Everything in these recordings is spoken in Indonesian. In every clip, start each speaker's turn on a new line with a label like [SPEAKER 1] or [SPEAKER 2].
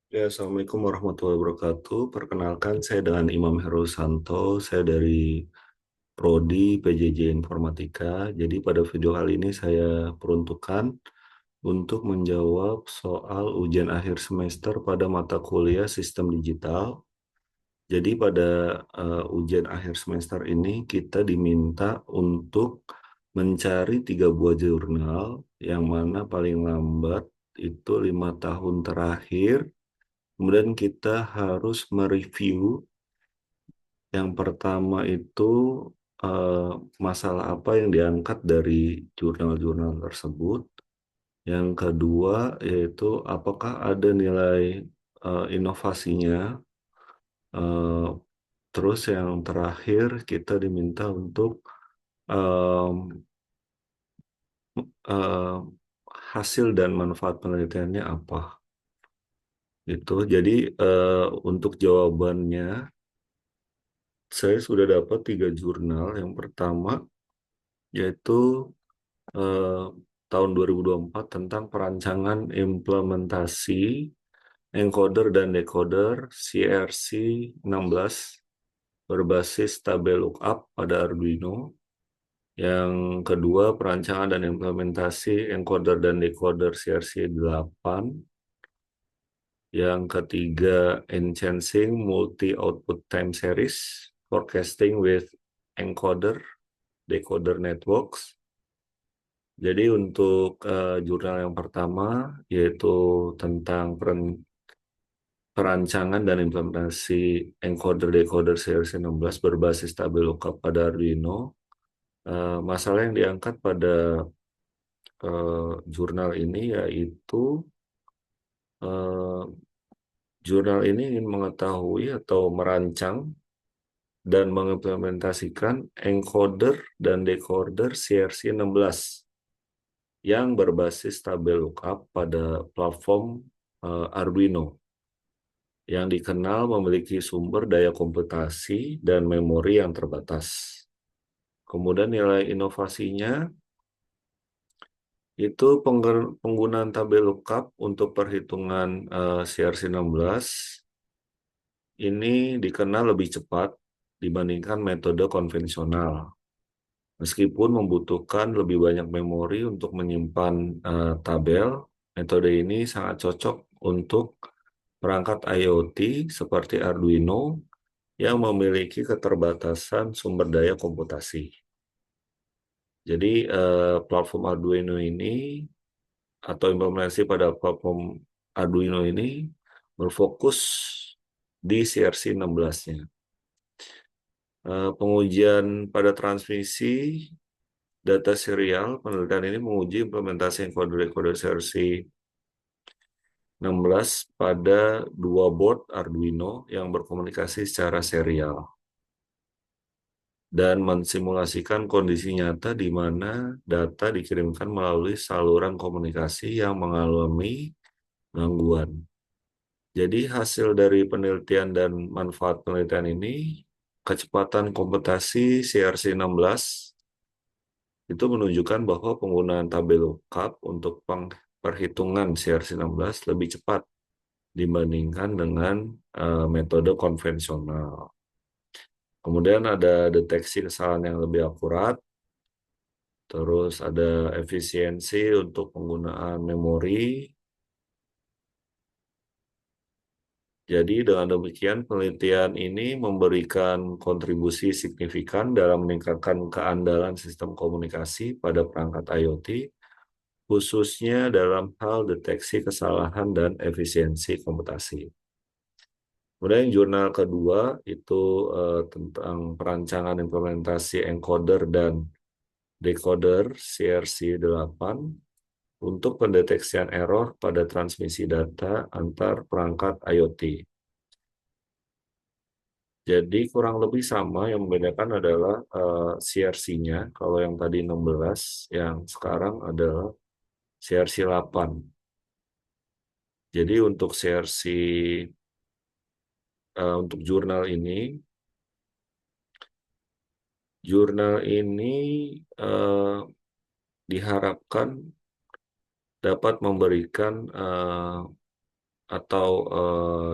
[SPEAKER 1] Ya, Assalamualaikum warahmatullahi wabarakatuh. Perkenalkan, saya dengan Imam Heru Santo. Saya dari Prodi PJJ Informatika. Jadi pada video kali ini saya peruntukkan untuk menjawab soal ujian akhir semester pada mata kuliah Sistem Digital. Jadi pada ujian akhir semester ini kita diminta untuk mencari 3 buah jurnal yang mana paling lambat itu 5 tahun terakhir. Kemudian kita harus mereview yang pertama itu eh, masalah apa yang diangkat dari jurnal-jurnal tersebut. Yang kedua yaitu apakah ada nilai inovasinya. Eh, Terus yang terakhir kita diminta untuk em, em, hasil dan manfaat penelitiannya apa. Itu jadi untuk jawabannya saya sudah dapat 3 jurnal. Yang pertama yaitu eh, tahun 2024 tentang perancangan implementasi encoder dan decoder CRC 16 berbasis tabel lookup pada Arduino. Yang kedua, perancangan dan implementasi encoder dan decoder CRC 8. Yang ketiga, Enhancing Multi-Output Time Series Forecasting with Encoder Decoder Networks. Jadi untuk jurnal yang pertama yaitu tentang perancangan dan implementasi encoder decoder series 16 berbasis tabel lookup pada Arduino. Masalah yang diangkat pada jurnal ini yaitu eh, jurnal ini ingin mengetahui atau merancang dan mengimplementasikan encoder dan decoder CRC 16 yang berbasis tabel lookup pada platform Arduino yang dikenal memiliki sumber daya komputasi dan memori yang terbatas. Kemudian nilai inovasinya itu penggunaan tabel lookup untuk perhitungan CRC16 ini dikenal lebih cepat dibandingkan metode konvensional. Meskipun membutuhkan lebih banyak memori untuk menyimpan tabel, metode ini sangat cocok untuk perangkat IoT seperti Arduino yang memiliki keterbatasan sumber daya komputasi. Jadi platform Arduino ini atau implementasi pada platform Arduino ini berfokus di CRC 16-nya. Pengujian pada transmisi data serial, penelitian ini menguji implementasi encoder-decoder CRC 16 pada 2 board Arduino yang berkomunikasi secara serial dan mensimulasikan kondisi nyata di mana data dikirimkan melalui saluran komunikasi yang mengalami gangguan. Jadi hasil dari penelitian dan manfaat penelitian ini, kecepatan komputasi CRC16 itu menunjukkan bahwa penggunaan tabel lookup untuk perhitungan CRC16 lebih cepat dibandingkan dengan metode konvensional. Kemudian ada deteksi kesalahan yang lebih akurat, terus ada efisiensi untuk penggunaan memori. Jadi dengan demikian penelitian ini memberikan kontribusi signifikan dalam meningkatkan keandalan sistem komunikasi pada perangkat IoT, khususnya dalam hal deteksi kesalahan dan efisiensi komputasi. Kemudian jurnal kedua itu tentang perancangan implementasi encoder dan decoder CRC 8 untuk pendeteksian error pada transmisi data antar perangkat IoT. Jadi kurang lebih sama, yang membedakan adalah CRC-nya. Kalau yang tadi 16, yang sekarang adalah CRC 8. Jadi untuk CRC untuk jurnal ini diharapkan dapat memberikan atau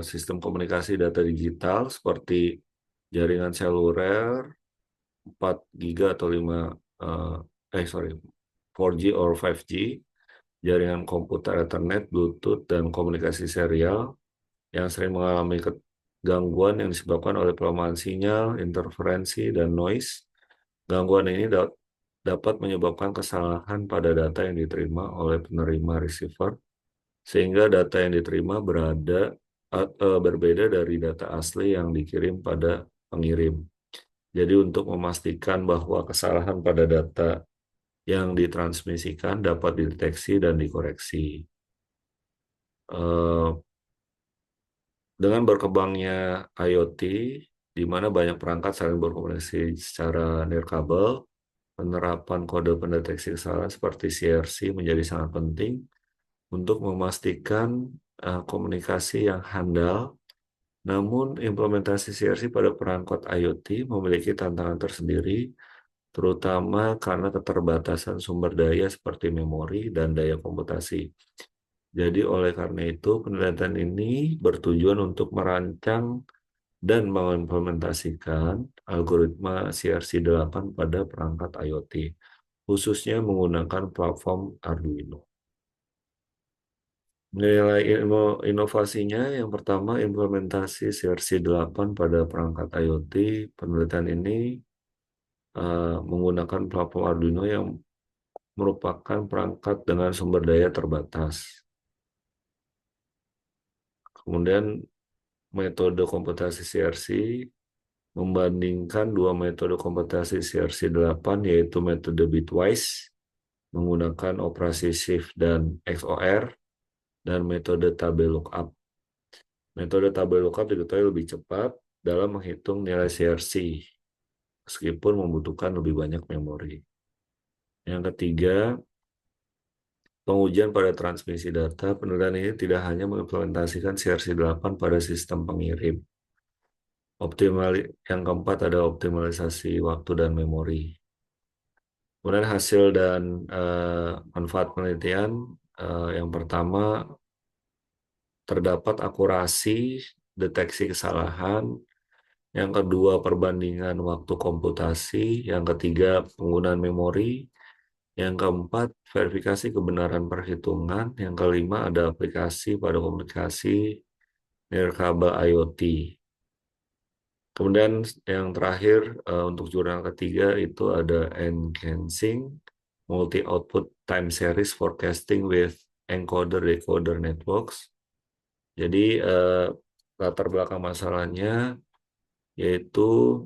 [SPEAKER 1] sistem komunikasi data digital seperti jaringan seluler 4 giga atau 5 sorry 4G or 5G, jaringan komputer Ethernet, Bluetooth, dan komunikasi serial yang sering mengalami gangguan yang disebabkan oleh pelemahan sinyal, interferensi, dan noise. Gangguan ini dapat menyebabkan kesalahan pada data yang diterima oleh penerima receiver, sehingga data yang diterima berbeda dari data asli yang dikirim pada pengirim. Jadi untuk memastikan bahwa kesalahan pada data yang ditransmisikan dapat dideteksi dan dikoreksi. Eh, Dengan berkembangnya IoT, di mana banyak perangkat saling berkomunikasi secara nirkabel, penerapan kode pendeteksi kesalahan seperti CRC menjadi sangat penting untuk memastikan komunikasi yang handal. Namun, implementasi CRC pada perangkat IoT memiliki tantangan tersendiri, terutama karena keterbatasan sumber daya seperti memori dan daya komputasi. Jadi oleh karena itu, penelitian ini bertujuan untuk merancang dan mengimplementasikan algoritma CRC8 pada perangkat IoT, khususnya menggunakan platform Arduino. Nilai inovasinya yang pertama, implementasi CRC8 pada perangkat IoT. Penelitian ini menggunakan platform Arduino yang merupakan perangkat dengan sumber daya terbatas. Kemudian metode komputasi CRC membandingkan dua metode komputasi CRC8, yaitu metode bitwise menggunakan operasi shift dan XOR, dan metode tabel lookup. Metode tabel lookup diketahui lebih cepat dalam menghitung nilai CRC, meskipun membutuhkan lebih banyak memori. Yang ketiga, pengujian pada transmisi data. Penelitian ini tidak hanya mengimplementasikan CRC8 pada sistem pengirim. Yang keempat ada optimalisasi waktu dan memori. Kemudian hasil dan manfaat penelitian, yang pertama terdapat akurasi deteksi kesalahan, yang kedua perbandingan waktu komputasi, yang ketiga penggunaan memori, yang keempat verifikasi kebenaran perhitungan, yang kelima ada aplikasi pada komunikasi nirkabel IoT. Kemudian yang terakhir untuk jurnal ketiga itu ada Enhancing Multi-Output Time Series Forecasting with Encoder-Decoder Networks. Jadi latar belakang masalahnya yaitu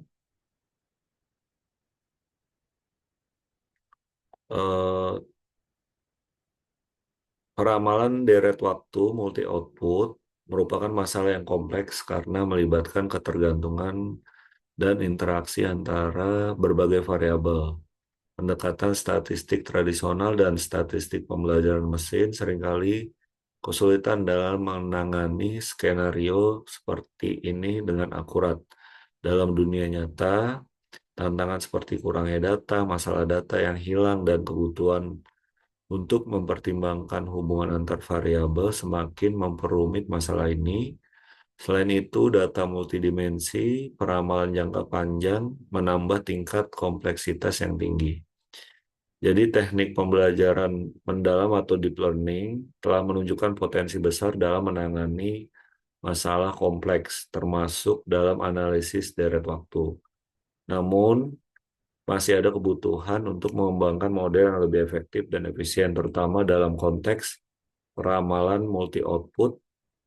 [SPEAKER 1] eh, peramalan deret waktu multi-output merupakan masalah yang kompleks karena melibatkan ketergantungan dan interaksi antara berbagai variabel. Pendekatan statistik tradisional dan statistik pembelajaran mesin seringkali kesulitan dalam menangani skenario seperti ini dengan akurat. Dalam dunia nyata, tantangan seperti kurangnya data, masalah data yang hilang, dan kebutuhan untuk mempertimbangkan hubungan antar variabel semakin memperumit masalah ini. Selain itu, data multidimensi, peramalan jangka panjang menambah tingkat kompleksitas yang tinggi. Jadi teknik pembelajaran mendalam atau deep learning telah menunjukkan potensi besar dalam menangani masalah kompleks, termasuk dalam analisis deret waktu. Namun, masih ada kebutuhan untuk mengembangkan model yang lebih efektif dan efisien, terutama dalam konteks peramalan multi-output.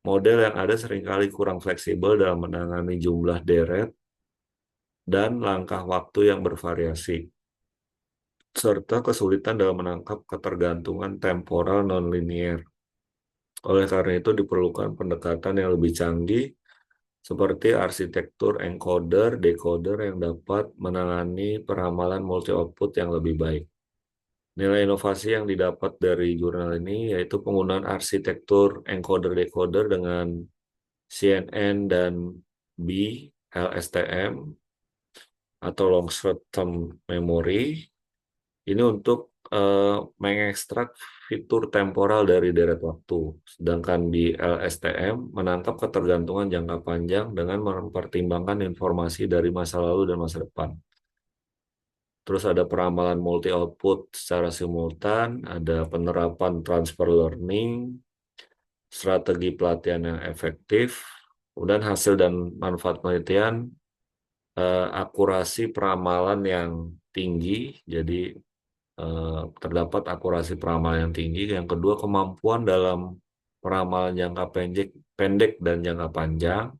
[SPEAKER 1] Model yang ada seringkali kurang fleksibel dalam menangani jumlah deret dan langkah waktu yang bervariasi, serta kesulitan dalam menangkap ketergantungan temporal nonlinear. Oleh karena itu diperlukan pendekatan yang lebih canggih seperti arsitektur encoder, decoder yang dapat menangani peramalan multi-output yang lebih baik. Nilai inovasi yang didapat dari jurnal ini yaitu penggunaan arsitektur encoder-decoder dengan CNN dan B, LSTM, atau long short term memory, ini untuk mengekstrak fitur temporal dari deret waktu, sedangkan di LSTM menangkap ketergantungan jangka panjang dengan mempertimbangkan informasi dari masa lalu dan masa depan. Terus ada peramalan multi output secara simultan, ada penerapan transfer learning, strategi pelatihan yang efektif, kemudian hasil dan manfaat penelitian, akurasi peramalan yang tinggi, jadi terdapat akurasi peramalan yang tinggi. Yang kedua, kemampuan dalam peramalan jangka pendek dan jangka panjang.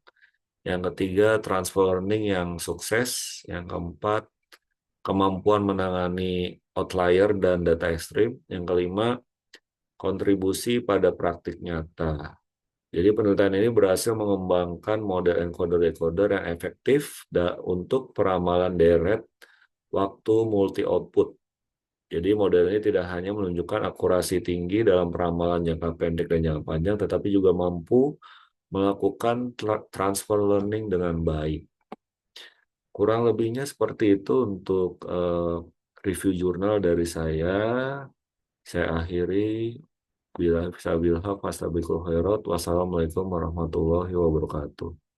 [SPEAKER 1] Yang ketiga, transfer learning yang sukses. Yang keempat, kemampuan menangani outlier dan data ekstrim. Yang kelima, kontribusi pada praktik nyata. Jadi penelitian ini berhasil mengembangkan model encoder-decoder yang efektif untuk peramalan deret waktu multi output. Jadi model ini tidak hanya menunjukkan akurasi tinggi dalam peramalan jangka pendek dan jangka panjang, tetapi juga mampu melakukan transfer learning dengan baik. Kurang lebihnya seperti itu untuk review jurnal dari saya. Saya akhiri. Bila bisa bilhaq, fastabiqul khairat. Wassalamualaikum warahmatullahi wabarakatuh.